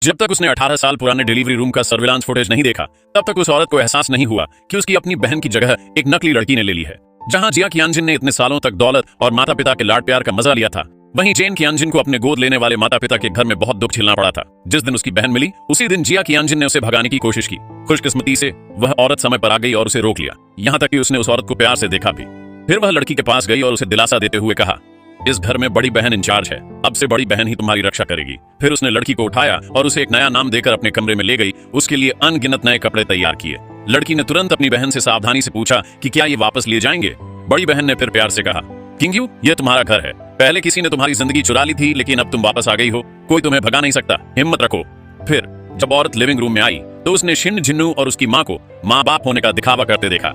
जब तक उसने 18 साल पुराने डिलीवरी रूम का सर्विलांस फुटेज नहीं देखा, तब तक उस औरत को एहसास नहीं हुआ कि उसकी अपनी बहन की जगह एक नकली लड़की ने ले ली है। जहां जिया कियानजिन ने इतने सालों तक दौलत और माता पिता के लाड प्यार का मजा लिया था, वहीं जेन कियानजिन को अपने गोद लेने वाले माता पिता के घर में बहुत दुख झेलना पड़ा था। जिस दिन उसकी बहन मिली, उसी दिन जिया कियानजिन ने उसे भगाने की कोशिश की। खुशकिस्मती से वह औरत समय पर आ गई और उसे रोक लिया। यहाँ तक कि उसने उस औरत को प्यार से देखा भी। फिर वह लड़की के पास गई और उसे दिलासा देते हुए कहा, इस घर में बड़ी बहन इंचार्ज है, अब से बड़ी बहन ही तुम्हारी रक्षा करेगी। फिर उसने लड़की को उठाया और उसे एक नया नाम देकर अपने कमरे में ले गई। उसके लिए अनगिनत नए कपड़े तैयार किए। लड़की ने तुरंत अपनी बहन से सावधानी से पूछा कि क्या ये वापस लिए जाएंगे। बड़ी बहन ने फिर प्यार से कहा, किंगयू, ये तुम्हारा घर है। पहले किसी ने तुम्हारी जिंदगी चुरा ली थी, लेकिन अब तुम वापस आ गई हो। कोई तुम्हें भगा नहीं सकता, हिम्मत रखो। फिर जब औरत लिविंग रूम में आई तो उसने शिन जिन्नू और उसकी माँ को माँ बाप होने का दिखावा करते देखा।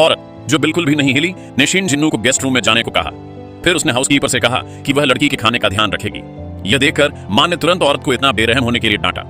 औरत, जो बिल्कुल भी नहीं हिली, ने शिन जिन्नू को गेस्ट रूम में जाने को कहा। फिर उसने हाउसकीपर से कहा कि वह लड़की के खाने का ध्यान रखेगी। यह देखकर मां ने तुरंत औरत को इतना बेरहम होने के लिए डांटा।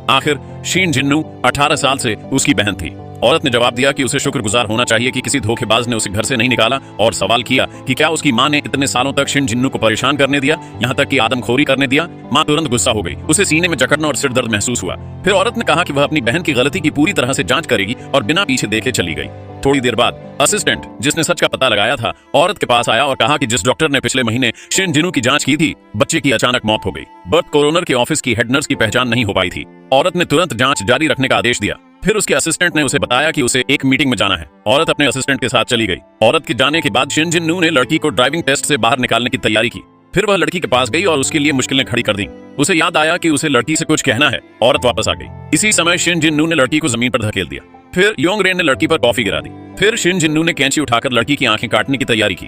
आखिर शिन जिन्नू 18 साल से उसकी बहन थी। औरत ने जवाब दिया कि उसे शुक्रगुजार होना चाहिए कि किसी धोखेबाज ने उसे घर से नहीं निकाला, और सवाल किया कि क्या उसकी मां ने इतने सालों तक शिन जिन्नू को परेशान करने दिया, यहाँ तक कि आदमखोरी करने दिया। मां तुरंत गुस्सा हो गई। उसे सीने में जकड़ना और सिर दर्द महसूस हुआ। फिर औरत ने कहा कि वह अपनी बहन की गलती की पूरी तरह से जांच करेगी और बिना पीछे देखे चली गई। थोड़ी देर बाद असिस्टेंट, जिसने सच का पता लगाया था, औरत के पास आया और कहा कि जिस डॉक्टर ने पिछले महीने शिन जिन्नू की जांच की थी, बच्चे की अचानक मौत हो गई। बर्थ कोरोनर के ऑफिस की हेड नर्स की पहचान नहीं हो पाई थी। औरत ने तुरंत जांच जारी रखने का आदेश दिया। फिर उसके असिस्टेंट ने उसे बताया कि उसे एक मीटिंग में जाना है। औरत अपने असिस्टेंट के साथ चली गई। औरत के जाने के बाद शिन जिन्नू ने लड़की को ड्राइविंग टेस्ट से बाहर निकालने की तैयारी की। फिर वह लड़की के पास गई और उसके लिए मुश्किलें खड़ी कर दी। उसे याद आया कि उसे लड़की से कुछ कहना है। औरत वापस आ गई। इसी समय शिन जिन्नू ने लड़की को जमीन पर धकेल दिया। फिर योंग रेन ने लड़की पर कॉफी गिरा दी। फिर शिन जिन्नू ने कैंची उठाकर लड़की की आंखें काटने की तैयारी की।